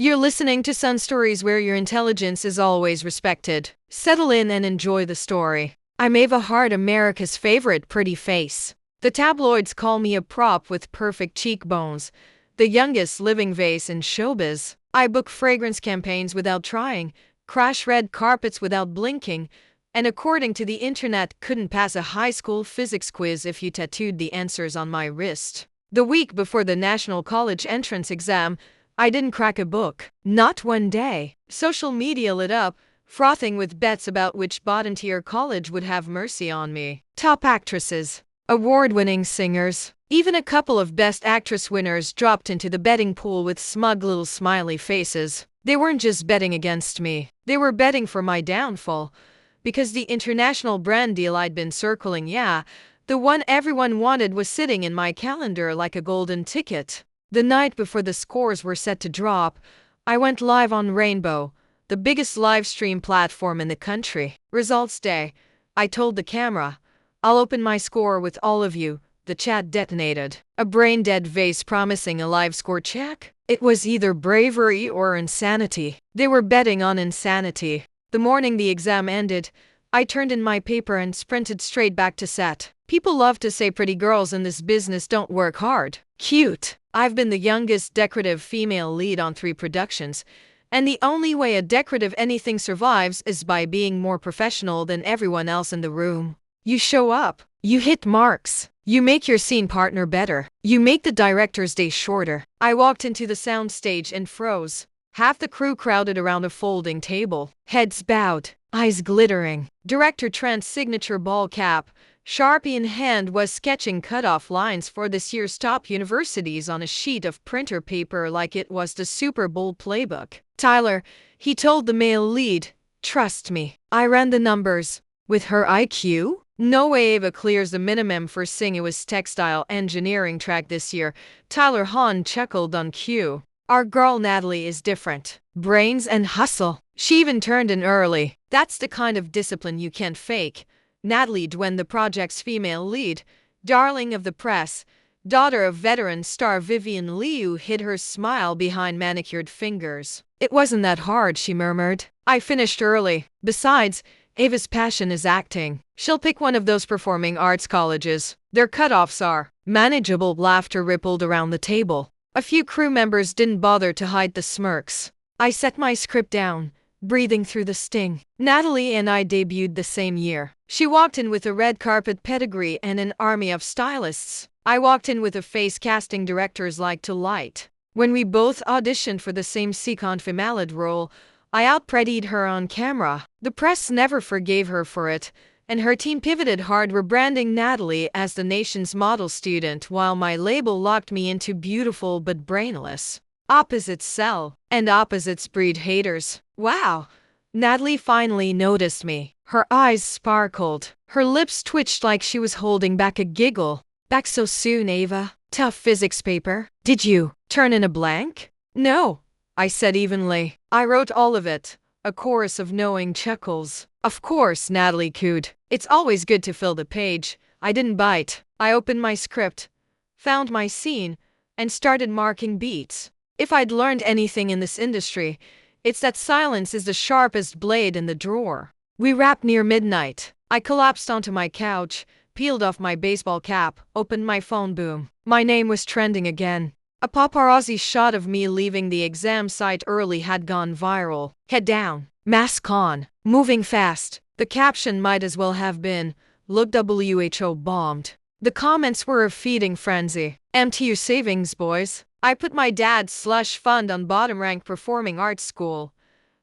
You're listening to Sun Stories, where your intelligence is always respected. Settle in and enjoy the story. I'm Ava Hart, America's favorite pretty face. The tabloids call me a prop with perfect cheekbones, the youngest living vase in showbiz. I book fragrance campaigns without trying, crash red carpets without blinking, and according to the internet, couldn't pass a high school physics quiz if you tattooed the answers on my wrist. The week before the National College entrance exam, I didn't crack a book. Not one day. Social media lit up, frothing with bets about which bottom-tier college would have mercy on me. Top actresses, award-winning singers, even a couple of Best Actress winners dropped into the betting pool with smug little smiley faces. They weren't just betting against me. They were betting for my downfall. Because the international brand deal I'd been circling, the one everyone wanted, was sitting in my calendar like a golden ticket. The night before the scores were set to drop, I went live on Rainbow, the biggest live stream platform in the country. Results day, I told the camera, I'll open my score with all of you. The chat detonated. A brain-dead vase promising a live score check? It was either bravery or insanity. They were betting on insanity. The morning the exam ended, I turned in my paper and sprinted straight back to set. People love to say pretty girls in this business don't work hard. Cute. I've been the youngest decorative female lead on 3 productions, and the only way a decorative anything survives is by being more professional than everyone else in the room. You show up. You hit marks. You make your scene partner better. You make the director's day shorter. I walked into the soundstage and froze. Half the crew crowded around a folding table, heads bowed, eyes glittering. Director Trent's signature ball cap, Sharpie in hand, was sketching cutoff lines for this year's top universities on a sheet of printer paper like it was the Super Bowl playbook. Tyler, he told the male lead, trust me. I ran the numbers. With her IQ? No way Ava clears the minimum for Singh's textile engineering track this year. Tyler Hahn chuckled on cue. Our girl Natalie is different. Brains and hustle. She even turned in early. That's the kind of discipline you can't fake. Natalie Dwen, the project's female lead, darling of the press, daughter of veteran star Vivian Liu, hid her smile behind manicured fingers. It wasn't that hard, she murmured. I finished early. Besides, Ava's passion is acting. She'll pick one of those performing arts colleges. Their cutoffs are manageable. Laughter rippled around the table. A few crew members didn't bother to hide the smirks. I set my script down, breathing through the sting. Natalie and I debuted the same year. She walked in with a red carpet pedigree and an army of stylists. I walked in with a face casting directors like to light. When we both auditioned for the same second female role, I outprettied her on camera. The press never forgave her for it, and her team pivoted hard, rebranding Natalie as the nation's model student, while my label locked me into beautiful but brainless. Opposites sell, and opposites breed haters. Wow! Natalie finally noticed me. Her eyes sparkled. Her lips twitched like she was holding back a giggle. Back so soon, Ava? Tough physics paper? Did you turn in a blank? No, I said evenly. I wrote all of it. A chorus of knowing chuckles. Of course, Natalie cooed. It's always good to fill the page. I didn't bite. I opened my script, found my scene, and started marking beats. If I'd learned anything in this industry, it's that silence is the sharpest blade in the drawer. We wrapped near midnight. I collapsed onto my couch, peeled off my baseball cap, opened my phone. Boom. My name was trending again. A paparazzi shot of me leaving the exam site early had gone viral. Head down, mask on, moving fast. The caption might as well have been, "Look, WHO bombed." The comments were a feeding frenzy. Empty your savings, boys. I put my dad's slush fund on bottom rank performing arts school.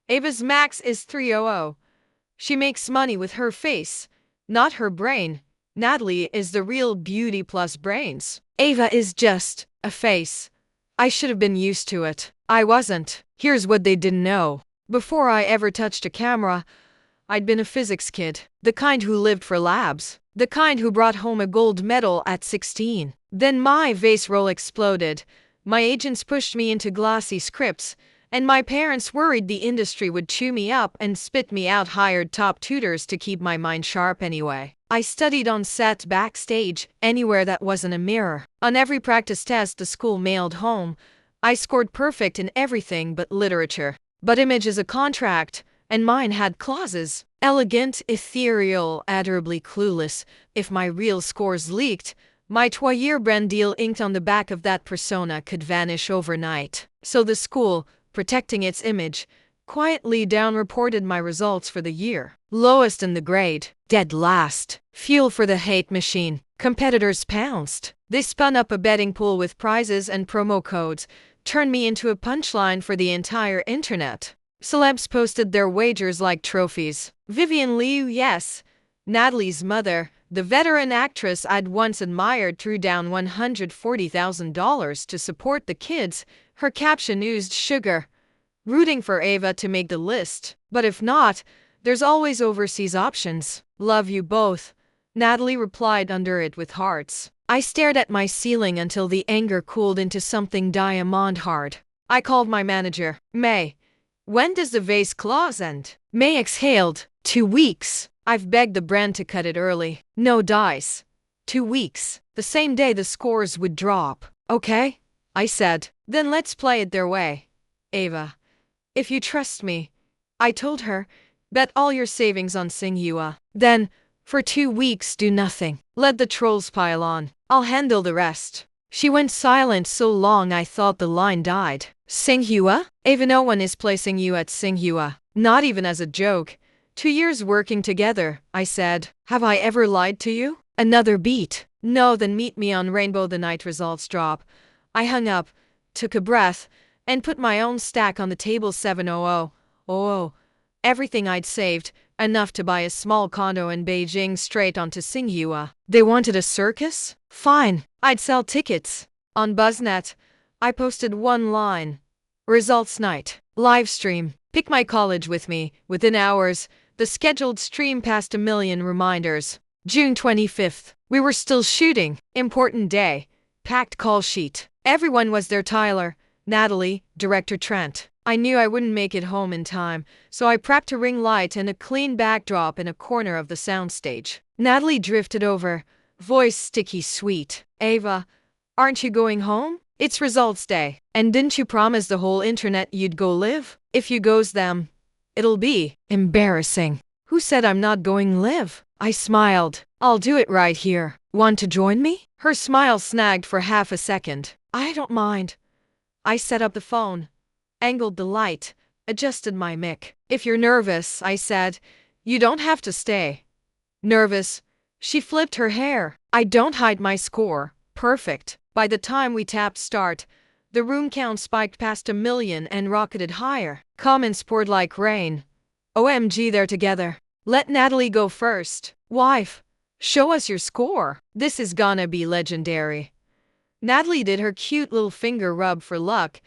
Ava's max is 300. She makes money with her face, not her brain. Natalie is the real beauty plus brains. Ava is just a face. I should have been used to it. I wasn't. Here's what they didn't know. Before I ever touched a camera, I'd been a physics kid. The kind who lived for labs. The kind who brought home a gold medal at 16. Then my vase roll exploded. My agents pushed me into glossy scripts, and my parents worried the industry would chew me up and spit me out. Hired top tutors to keep my mind sharp anyway. I studied on set, backstage, anywhere that wasn't a mirror. On every practice test the school mailed home, I scored perfect in everything but literature. But image is a contract, and mine had clauses. Elegant, ethereal, adorably clueless. If my real scores leaked, my trois-year brand deal inked on the back of that persona could vanish overnight. So the school, protecting its image, quietly down-reported my results for the year. Lowest in the grade. Dead last. Fuel for the hate machine. Competitors pounced. They spun up a betting pool with prizes and promo codes, turned me into a punchline for the entire internet. Celebs posted their wagers like trophies. Vivian Liu, yes. Natalie's mother, the veteran actress I'd once admired, threw down $140,000 to support the kids. Her caption oozed sugar. Rooting for Ava to make the list. But if not, there's always overseas options. Love you both. Natalie replied under it with hearts. I stared at my ceiling until the anger cooled into something diamond hard. I called my manager. May, when does the vase clause end? May exhaled. 2 weeks. I've begged the brand to cut it early. No dice. 2 weeks. The same day the scores would drop. Okay, I said. Then let's play it their way. Ava, if you trust me, I told her, bet all your savings on Tsinghua. Then, for 2 weeks do nothing. Let the trolls pile on. I'll handle the rest. She went silent so long I thought the line died. Tsinghua? Ava, no one is placing you at Tsinghua. Not even as a joke. 2 years working together, I said. Have I ever lied to you? Another beat. No, then meet me on Rainbow the night results drop. I hung up, took a breath, and put my own stack on the table. 700. Oh, everything I'd saved, enough to buy a small condo in Beijing, straight onto Tsinghua. They wanted a circus? Fine, I'd sell tickets. On BuzzNet, I posted one line. Results night. Live stream. Pick my college with me. Within hours, the scheduled stream passed 1 million reminders. June 25th. We were still shooting. Important day. Packed call sheet. Everyone was there. Tyler, Natalie, director Trent. I knew I wouldn't make it home in time, so I prepped a ring light and a clean backdrop in a corner of the soundstage. Natalie drifted over, voice sticky sweet. Ava, aren't you going home? It's results day. And didn't you promise the whole internet you'd go live? If you goes them, it'll be embarrassing. Who said I'm not going live? I smiled. I'll do it right here. Want to join me? Her smile snagged for half a second. I don't mind. I set up the phone, angled the light, adjusted my mic. If you're nervous, I said, you don't have to stay. Nervous? She flipped her hair. I don't hide my score. Perfect. By the time we tapped start, the room count spiked past 1 million and rocketed higher. Comments poured like rain. OMG, they're together. Let Natalie go first. Wife, show us your score. This is gonna be legendary. Natalie did her cute little finger rub for luck,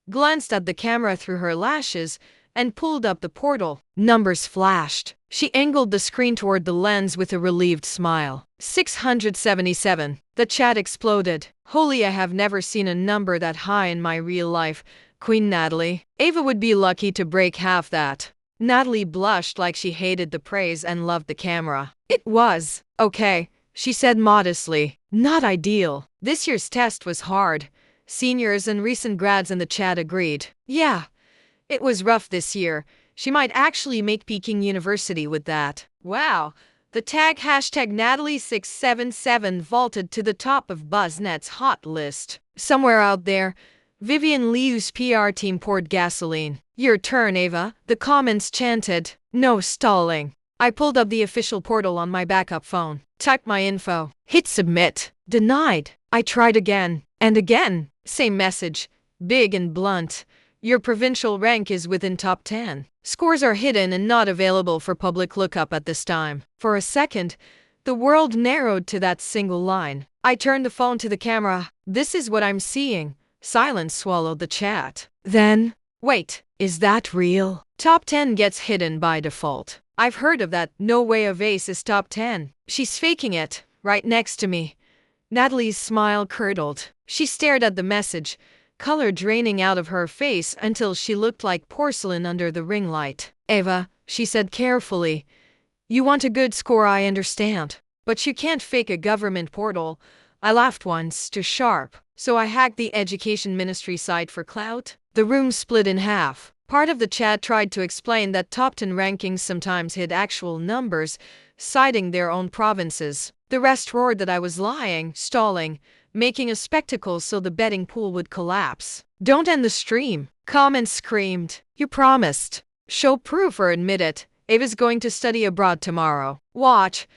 glanced at the camera through her lashes, and pulled up the portal. Numbers flashed. She angled the screen toward the lens with a relieved smile. 677. The chat exploded. Holy, I have never seen a number that high in my real life. Queen Natalie. Ava would be lucky to break half that. Natalie blushed like she hated the praise and loved the camera. It was okay, she said modestly. Not ideal. This year's test was hard. Seniors and recent grads in the chat agreed. Yeah, it was rough this year. She might actually make Peking University with that. Wow. The tag hashtag Natalie677 vaulted to the top of BuzzNet's hot list. Somewhere out there, Vivian Liu's PR team poured gasoline. Your turn, Ava, the comments chanted. No stalling. I pulled up the official portal on my backup phone, typed my info, hit submit. Denied. I tried again, and again. Same message, big and blunt. Your provincial rank is within top 10. Scores are hidden and not available for public lookup at this time. For a second, the world narrowed to that single line. I turned the phone to the camera. This is what I'm seeing. Silence swallowed the chat. Then, wait, is that real? Top 10 gets hidden by default. I've heard of that. No way a vase is top 10. She's faking it. Right next to me. Natalie's smile curdled. She stared at the message, color draining out of her face until she looked like porcelain under the ring light. Ava, she said carefully, you want a good score, I understand. But you can't fake a government portal. I laughed once, too sharp. So I hacked the education ministry site for clout? The room split in half. Part of the chat tried to explain that top 10 rankings sometimes hid actual numbers, citing their own provinces. The rest roared that I was lying, stalling, making a spectacle so the betting pool would collapse. Don't end the stream. Comments screamed. You promised. Show proof or admit it. Ava's going to study abroad tomorrow. Watch.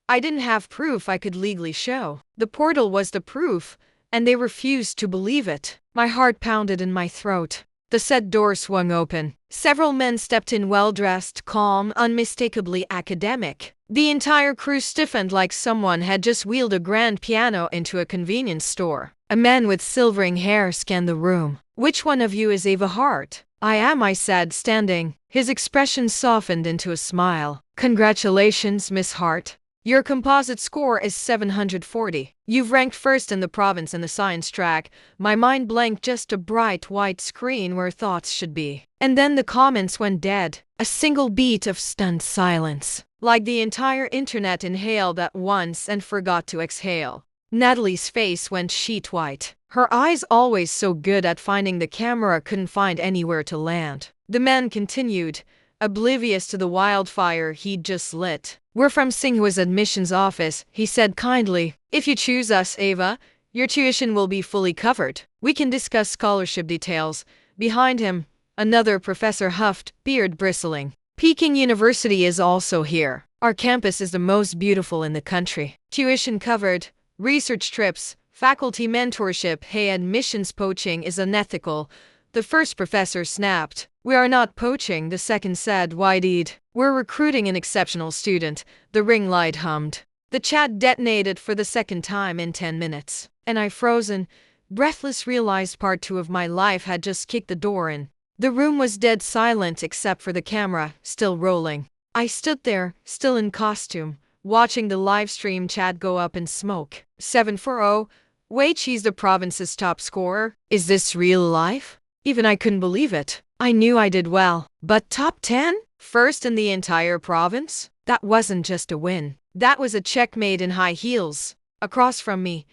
I didn't have proof I could legally show. The portal was the proof, and they refused to believe it. My heart pounded in my throat. The set door swung open. Several men stepped in, well-dressed, calm, unmistakably academic. The entire crew stiffened like someone had just wheeled a grand piano into a convenience store. A man with silvering hair scanned the room. Which one of you is Ava Hart? I am, I said, standing. His expression softened into a smile. Congratulations, Miss Hart. Your composite score is 740. You've ranked first in the province in the science track. My mind blanked, just a bright white screen where thoughts should be. And then the comments went dead. A single beat of stunned silence. Like the entire internet inhaled at once and forgot to exhale. Natalie's face went sheet white. Her eyes, always so good at finding the camera, couldn't find anywhere to land. The man continued, oblivious to the wildfire he'd just lit. We're from Singhua's admissions office, he said kindly. If you choose us, Ava, your tuition will be fully covered. We can discuss scholarship details. Behind him, another professor huffed, beard bristling. Peking University is also here. Our campus is the most beautiful in the country. Tuition covered, research trips, faculty mentorship. Hey, admissions poaching is unethical. The first professor snapped. We are not poaching, the second said, wide-eyed. We're recruiting an exceptional student. The ring light hummed. The chat detonated for the second time in 10 minutes. And I, frozen, breathless, realized part 2 of my life had just kicked the door in. The room was dead silent except for the camera, still rolling. I stood there, still in costume, watching the live stream chat go up in smoke. 740. Wait, she's the province's top scorer? Is this real life? Even I couldn't believe it. I knew I did well. But top 10? First in the entire province? That wasn't just a win. That was a checkmate in high heels. Across from me,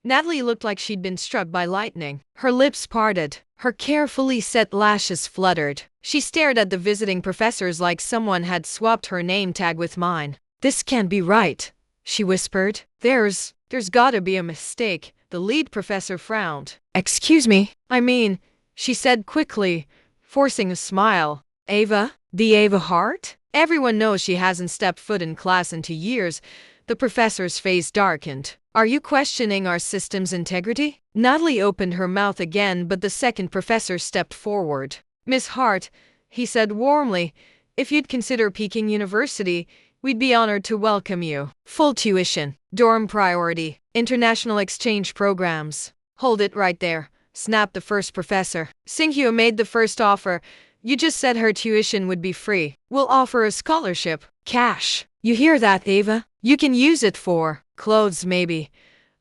Natalie looked like she'd been struck by lightning. Her lips parted. Her carefully set lashes fluttered. She stared at the visiting professors like someone had swapped her name tag with mine. This can't be right, she whispered. There's gotta be a mistake. The lead professor frowned. Excuse me? I mean, she said quickly, forcing a smile. Ava? The Ava Hart? Everyone knows she hasn't stepped foot in class in 2 years. The professor's face darkened. Are you questioning our system's integrity? Natalie opened her mouth again, but the second professor stepped forward. Miss Hart, he said warmly, if you'd consider Peking University, we'd be honored to welcome you. Full tuition, dorm priority, international exchange programs. Hold it right there, snapped the first professor. Singhua made the first offer. You just said her tuition would be free. We'll offer a scholarship. Cash. You hear that, Ava? You can use it for clothes, maybe.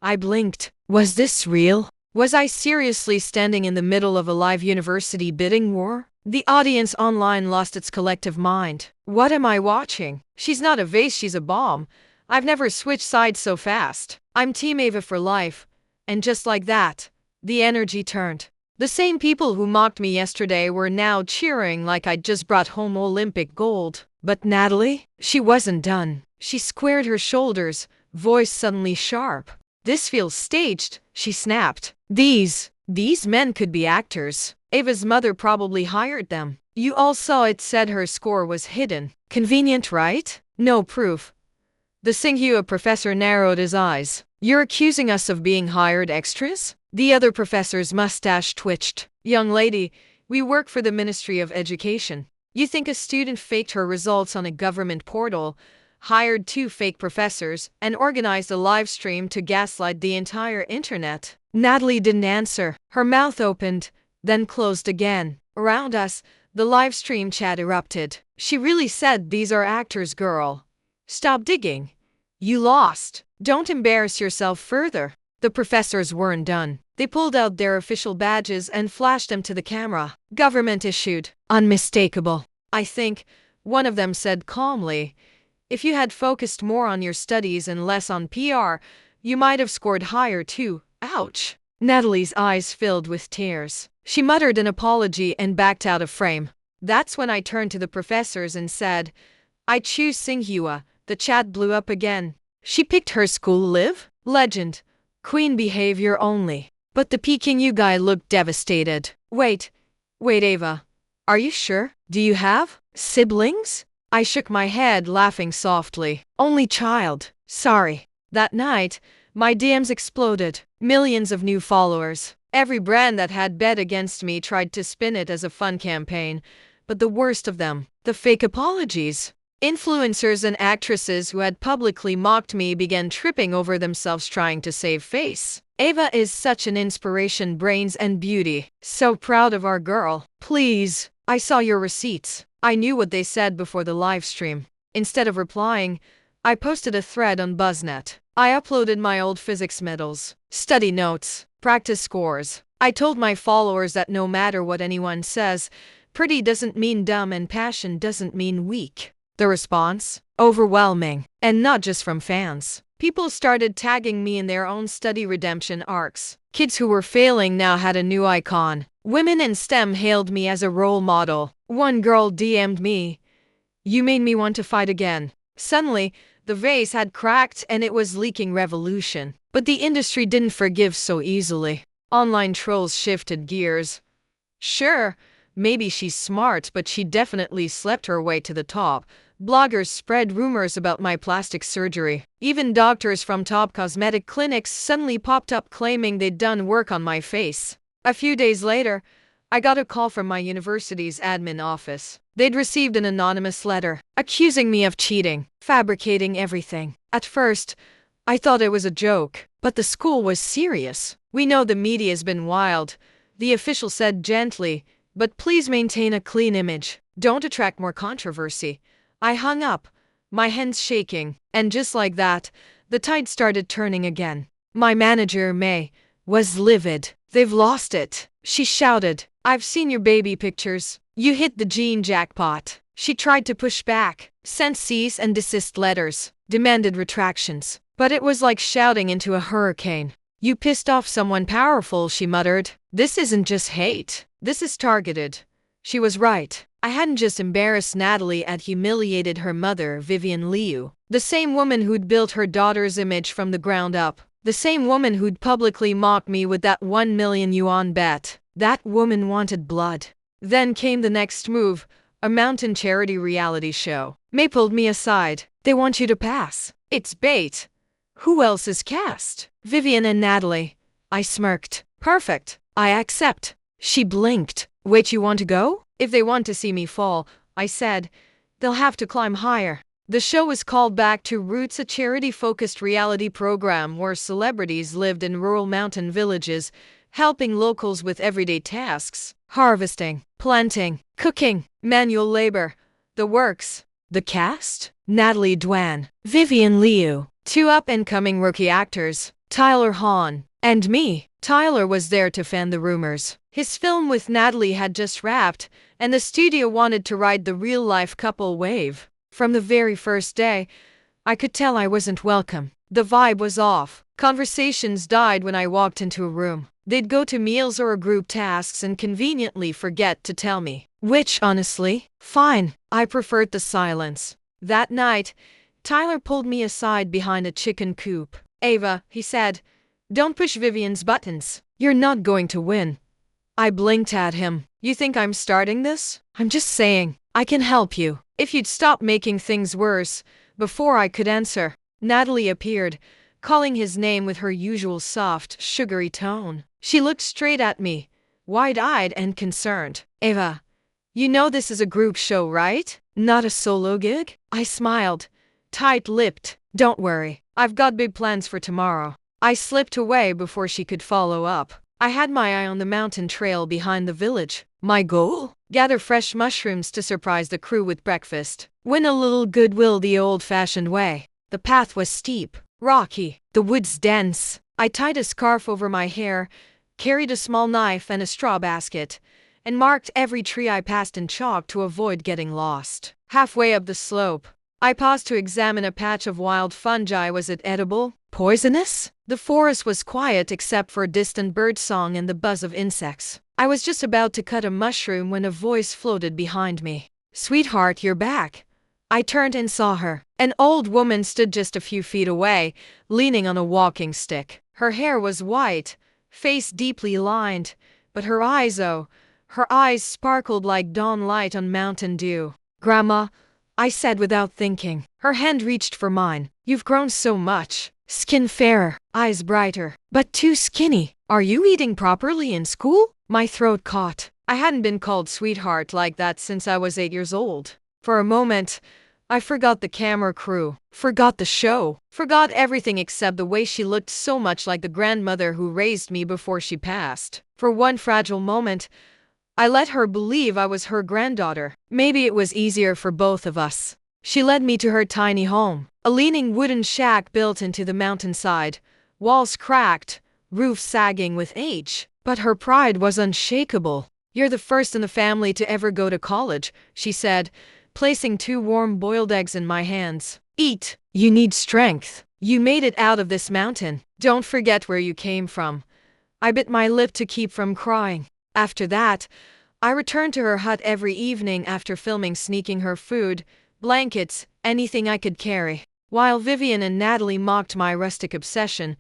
I blinked. Was this real? Was I seriously standing in the middle of a live university bidding war? The audience online lost its collective mind. What am I watching? She's not a vase, she's a bomb. I've never switched sides so fast. I'm Team Ava for life. And just like that, the energy turned. The same people who mocked me yesterday were now cheering like I'd just brought home Olympic gold. But Natalie? She wasn't done. She squared her shoulders, voice suddenly sharp. This feels staged, she snapped. These men could be actors. Ava's mother probably hired them. You all saw it, said her score was hidden. Convenient, right? No proof. The Singhua professor narrowed his eyes. You're accusing us of being hired extras? The other professor's mustache twitched. Young lady, we work for the Ministry of Education. You think a student faked her results on a government portal, hired 2 fake professors, and organized a live stream to gaslight the entire internet? Natalie didn't answer. Her mouth opened, then closed again. Around us, the live stream chat erupted. She really said these are actors, girl. Stop digging. You lost. Don't embarrass yourself further. The professors weren't done. They pulled out their official badges and flashed them to the camera. Government issued. Unmistakable. I think, one of them said calmly, if you had focused more on your studies and less on PR, you might have scored higher too. Ouch. Natalie's eyes filled with tears. She muttered an apology and backed out of frame. That's when I turned to the professors and said, I choose Tsinghua. The chat blew up again. She picked her school live? Legend. Queen behavior only. But the Peking U guy looked devastated. Wait, Ava. Are you sure? Do you have siblings? I shook my head, laughing softly. Only child. Sorry. That night, my DMs exploded. Millions of new followers. Every brand that had bet against me tried to spin it as a fun campaign. But the worst of them, the fake apologies. Influencers and actresses who had publicly mocked me began tripping over themselves trying to save face. Ava is such an inspiration, brains and beauty. So proud of our girl. Please. I saw your receipts. I knew what they said before the live stream. Instead of replying, I posted a thread on BuzzNet. I uploaded my old physics medals, study notes, practice scores. I told my followers that no matter what anyone says, pretty doesn't mean dumb and passion doesn't mean weak. The response? Overwhelming. And not just from fans. People started tagging me in their own study redemption arcs. Kids who were failing now had a new icon. Women in STEM hailed me as a role model. One girl DM'd me, "You made me want to fight again." Suddenly, the vase had cracked and it was leaking revolution. But the industry didn't forgive so easily. Online trolls shifted gears. Sure, maybe she's smart, but she definitely slept her way to the top. Bloggers spread rumors about my plastic surgery. Even doctors from top cosmetic clinics suddenly popped up claiming they'd done work on my face. A few days later, I got a call from my university's admin office. They'd received an anonymous letter accusing me of cheating, fabricating everything. At first, I thought it was a joke, but the school was serious. "We know the media's been wild," the official said gently, "but please maintain a clean image. Don't attract more controversy." I hung up, my hands shaking, and just like that, the tide started turning again. My manager, May, was livid. "They've lost it," she shouted. "I've seen your baby pictures. You hit the gene jackpot." She tried to push back, sent cease and desist letters, demanded retractions. But it was like shouting into a hurricane. "You pissed off someone powerful," she muttered. "This isn't just hate. This is targeted." She was right. I hadn't just embarrassed Natalie, I'd humiliated her mother, Vivian Liu. The same woman who'd built her daughter's image from the ground up. The same woman who'd publicly mocked me with that 1 million yuan bet. That woman wanted blood. Then came the next move, a mountain charity reality show. May pulled me aside. "They want you to pass. It's bait." "Who else is cast?" "Vivian and Natalie." I smirked. "Perfect. I accept." She blinked. "Wait, you want to go?" "If they want to see me fall," I said, "they'll have to climb higher." The show was called Back to Roots, a charity-focused reality program where celebrities lived in rural mountain villages, helping locals with everyday tasks: harvesting, planting, cooking, manual labor, the works. The cast? Natalie Duan, Vivian Liu, two up-and-coming rookie actors, Tyler Hahn, and me. Tyler was there to fan the rumors. His film with Natalie had just wrapped, and the studio wanted to ride the real-life couple wave. From the very first day, I could tell I wasn't welcome. The vibe was off. Conversations died when I walked into a room. They'd go to meals or group tasks and conveniently forget to tell me. Which, honestly, fine. I preferred the silence. That night, Tyler pulled me aside behind a chicken coop. "Ava," he said, "don't push Vivian's buttons. You're not going to win." I blinked at him. "You think I'm starting this?" "I'm just saying, I can help you. If you'd stop making things worse." Before I could answer, Natalie appeared, calling his name with her usual soft, sugary tone. She looked straight at me, wide-eyed and concerned. "Ava, you know this is a group show, right? Not a solo gig?" I smiled, tight-lipped. "Don't worry, I've got big plans for tomorrow." I slipped away before she could follow up. I had my eye on the mountain trail behind the village. My goal? Gather fresh mushrooms to surprise the crew with breakfast. Win a little goodwill the old-fashioned way. The path was steep, rocky, the woods dense. I tied a scarf over my hair, carried a small knife and a straw basket, and marked every tree I passed in chalk to avoid getting lost. Halfway up the slope, I paused to examine a patch of wild fungi. Was it edible? Poisonous? The forest was quiet except for distant birdsong and the buzz of insects. I was just about to cut a mushroom when a voice floated behind me. "Sweetheart, you're back." I turned and saw her. An old woman stood just a few feet away, leaning on a walking stick. Her hair was white, face deeply lined, but her eyes, oh, her eyes sparkled like dawn light on mountain dew. "Grandma," I said without thinking. Her hand reached for mine. "You've grown so much. Skin fairer, eyes brighter, but too skinny. Are you eating properly in school?" My throat caught. I hadn't been called sweetheart like that since I was 8 years old. For a moment, I forgot the camera crew, forgot the show, forgot everything except the way she looked so much like the grandmother who raised me before she passed. For one fragile moment, I let her believe I was her granddaughter. Maybe it was easier for both of us. She led me to her tiny home, a leaning wooden shack built into the mountainside, walls cracked, roof sagging with age. But her pride was unshakable. "You're the first in the family to ever go to college," she said, placing 2 warm boiled eggs in my hands. "Eat. You need strength. You made it out of this mountain. Don't forget where you came from." I bit my lip to keep from crying. After that, I returned to her hut every evening after filming, sneaking her food, blankets, anything I could carry. While Vivian and Natalie mocked my rustic obsession,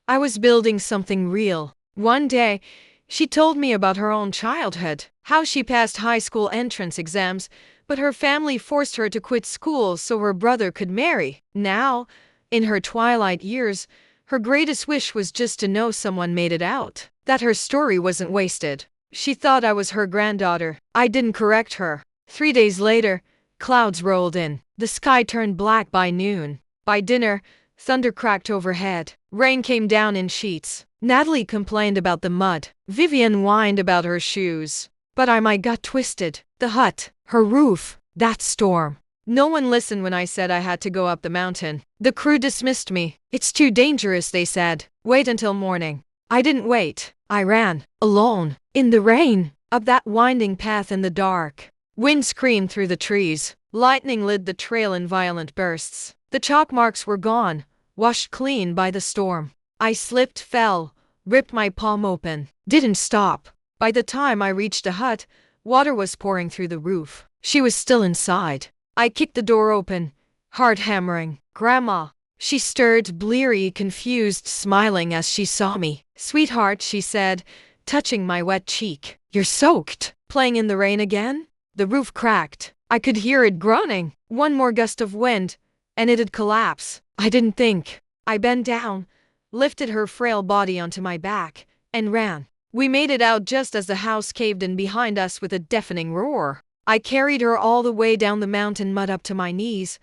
I was building something real. One day, she told me about her own childhood, how she passed high school entrance exams, but her family forced her to quit school so her brother could marry. Now, in her twilight years, her greatest wish was just to know someone made it out, that her story wasn't wasted. She thought I was her granddaughter. I didn't correct her. 3 days later, clouds rolled in. The sky turned black by noon. By dinner, thunder cracked overhead. Rain came down in sheets. Natalie complained about the mud. Vivian whined about her shoes. But my gut twisted. The hut, her roof, that storm. No one listened when I said I had to go up the mountain. The crew dismissed me. "It's too dangerous," they said. "Wait until morning." I didn't wait. I ran, alone, in the rain, up that winding path in the dark. Wind screamed through the trees. Lightning lit the trail in violent bursts. The chalk marks were gone, washed clean by the storm. I slipped, fell, ripped my palm open. Didn't stop. By the time I reached the hut, water was pouring through the roof. She was still inside. I kicked the door open, heart hammering. "Grandma." She stirred, bleary, confused, smiling as she saw me. "Sweetheart," she said, touching my wet cheek. "You're soaked. Playing in the rain again?" The roof cracked. I could hear it groaning. One more gust of wind, and it'd collapse. I didn't think. I bent down, lifted her frail body onto my back, and ran. We made it out just as the house caved in behind us with a deafening roar. I carried her all the way down the mountain, mud up to my knees,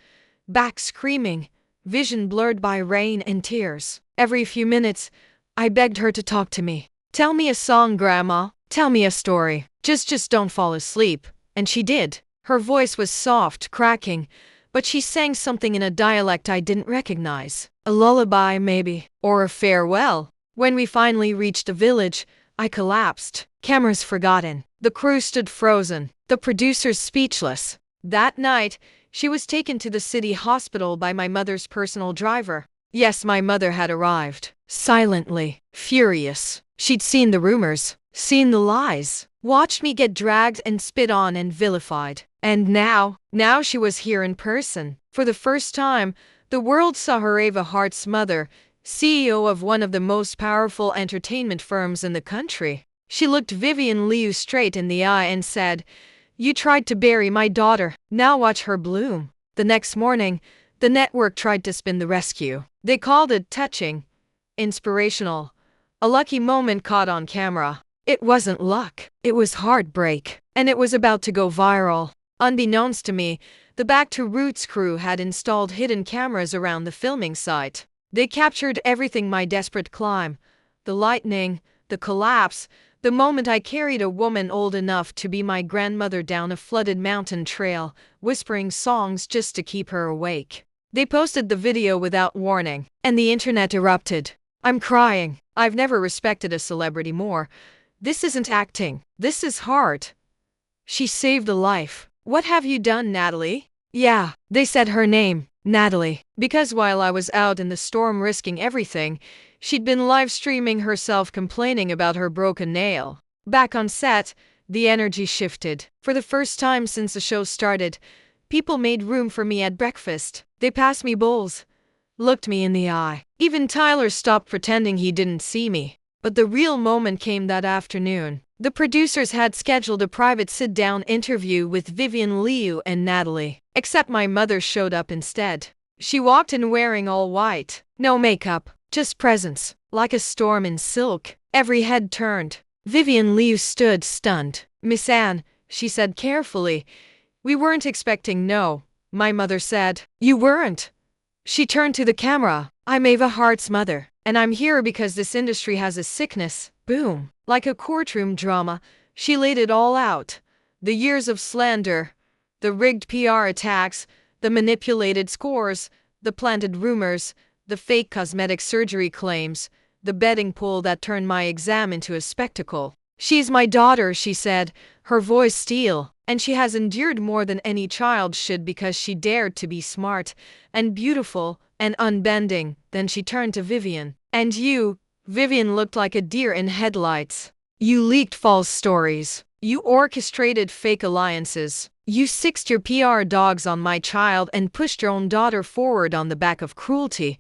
back screaming, vision blurred by rain and tears. Every few minutes, I begged her to talk to me. "Tell me a song, Grandma. Tell me a story. Just don't fall asleep." And she did. Her voice was soft, cracking, but she sang something in a dialect I didn't recognize. A lullaby, maybe, or a farewell. When we finally reached the village, I collapsed. Cameras forgotten. The crew stood frozen. The producers speechless. That night, she was taken to the city hospital by my mother's personal driver. Yes, my mother had arrived. Silently, furious. She'd seen the rumors, seen the lies, watched me get dragged and spit on and vilified. And now she was here in person. For the first time, the world saw her, Ava Hart's mother, CEO of one of the most powerful entertainment firms in the country. She looked Vivian Liu straight in the eye and said, "You tried to bury my daughter. Now watch her bloom." The next morning, the network tried to spin the rescue. They called it touching, inspirational, a lucky moment caught on camera. It wasn't luck. It was heartbreak. And it was about to go viral. Unbeknownst to me, the Back to Roots crew had installed hidden cameras around the filming site. They captured everything: my desperate climb, the lightning, the collapse, the moment I carried a woman old enough to be my grandmother down a flooded mountain trail, whispering songs just to keep her awake. They posted the video without warning, and the internet erupted. I'm crying. I've never respected a celebrity more. This isn't acting. This is heart. She saved a life. "What have you done, Natalie?" "Yeah," they said her name. Natalie. Because while I was out in the storm risking everything, she'd been live streaming herself complaining about her broken nail. Back on set, the energy shifted. For the first time since the show started, people made room for me at breakfast. They passed me bowls, looked me in the eye. Even Tyler stopped pretending he didn't see me. But the real moment came that afternoon. The producers had scheduled a private sit-down interview with Vivian Liu and Natalie. Except my mother showed up instead. She walked in wearing all white. No makeup, just presence. Like a storm in silk. Every head turned. Vivian Liu stood stunned. "Miss Anne," she said carefully, "we weren't expecting no." My mother said, "You weren't?" She turned to the camera. "I'm Ava Hart's mother, and I'm here because this industry has a sickness." Boom. Like a courtroom drama, she laid it all out. The years of slander, the rigged PR attacks, the manipulated scores, the planted rumors, the fake cosmetic surgery claims, the betting pool that turned my exam into a spectacle. "She's my daughter," she said, her voice steel, "and she has endured more than any child should because she dared to be smart and beautiful and unbending." Then she turned to Vivian. "And you," Vivian looked like a deer in headlights. "You leaked false stories. You orchestrated fake alliances. You sixed your PR dogs on my child and pushed your own daughter forward on the back of cruelty."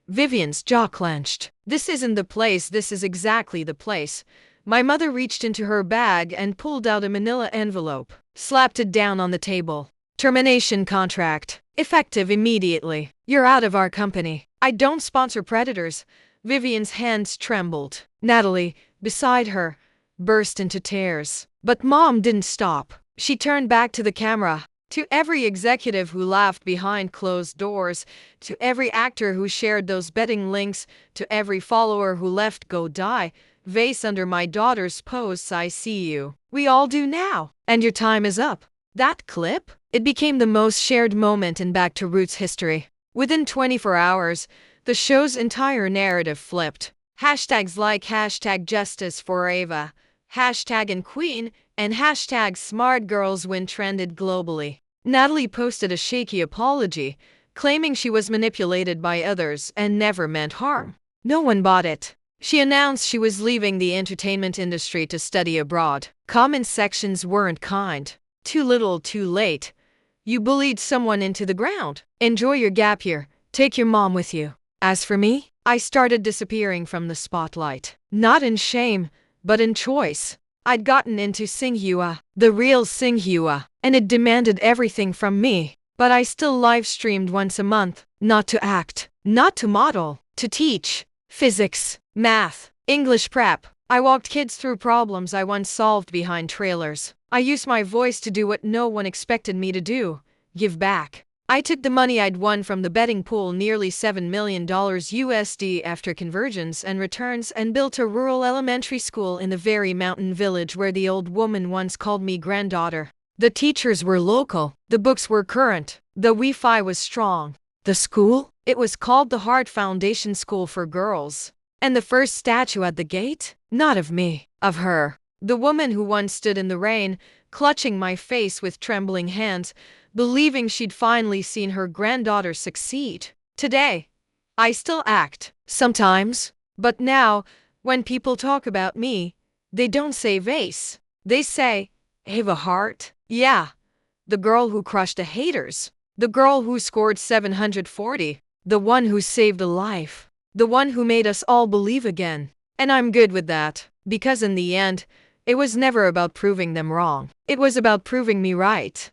Vivian's jaw clenched. "This isn't the place. This is exactly the place." My mother reached into her bag and pulled out a manila envelope, slapped it down on the table. "Termination contract. Effective immediately. You're out of our company. I don't sponsor predators." Vivian's hands trembled. Natalie, beside her, burst into tears. But Mom didn't stop. She turned back to the camera. "To every executive who laughed behind closed doors, to every actor who shared those betting links, to every follower who left go die vase under my daughter's posts, I see you. We all do now. And your time is up." That clip? It became the most shared moment in Back to Roots history. Within 24 hours, the show's entire narrative flipped. Hashtags like hashtag justice for Ava, hashtag and queen, and hashtag smart girls win trended globally. Natalie posted a shaky apology, claiming she was manipulated by others and never meant harm. No one bought it. She announced she was leaving the entertainment industry to study abroad. Comment sections weren't kind. "Too little, too late. You bullied someone into the ground. Enjoy your gap year. Take your mom with you." As for me, I started disappearing from the spotlight. Not in shame, but in choice. I'd gotten into Singhua, the real Singhua, and it demanded everything from me. But I still live streamed once a month, not to act, not to model, to teach. Physics, math, English prep. I walked kids through problems I once solved behind trailers. I used my voice to do what no one expected me to do: give back. I took the money I'd won from the betting pool, nearly $7 million USD after conversions and returns, and built a rural elementary school in the very mountain village where the old woman once called me granddaughter. The teachers were local. The books were current. The Wi-Fi was strong. The school? It was called the Heart Foundation School for Girls. And the first statue at the gate? Not of me, of her. The woman who once stood in the rain, clutching my face with trembling hands, believing she'd finally seen her granddaughter succeed. Today, I still act, sometimes. But now, when people talk about me, they don't say Vase. They say, Ava Hart. Yeah, the girl who crushed the haters. The girl who scored 740. The one who saved a life. The one who made us all believe again. And I'm good with that, because in the end, it was never about proving them wrong. It was about proving me right.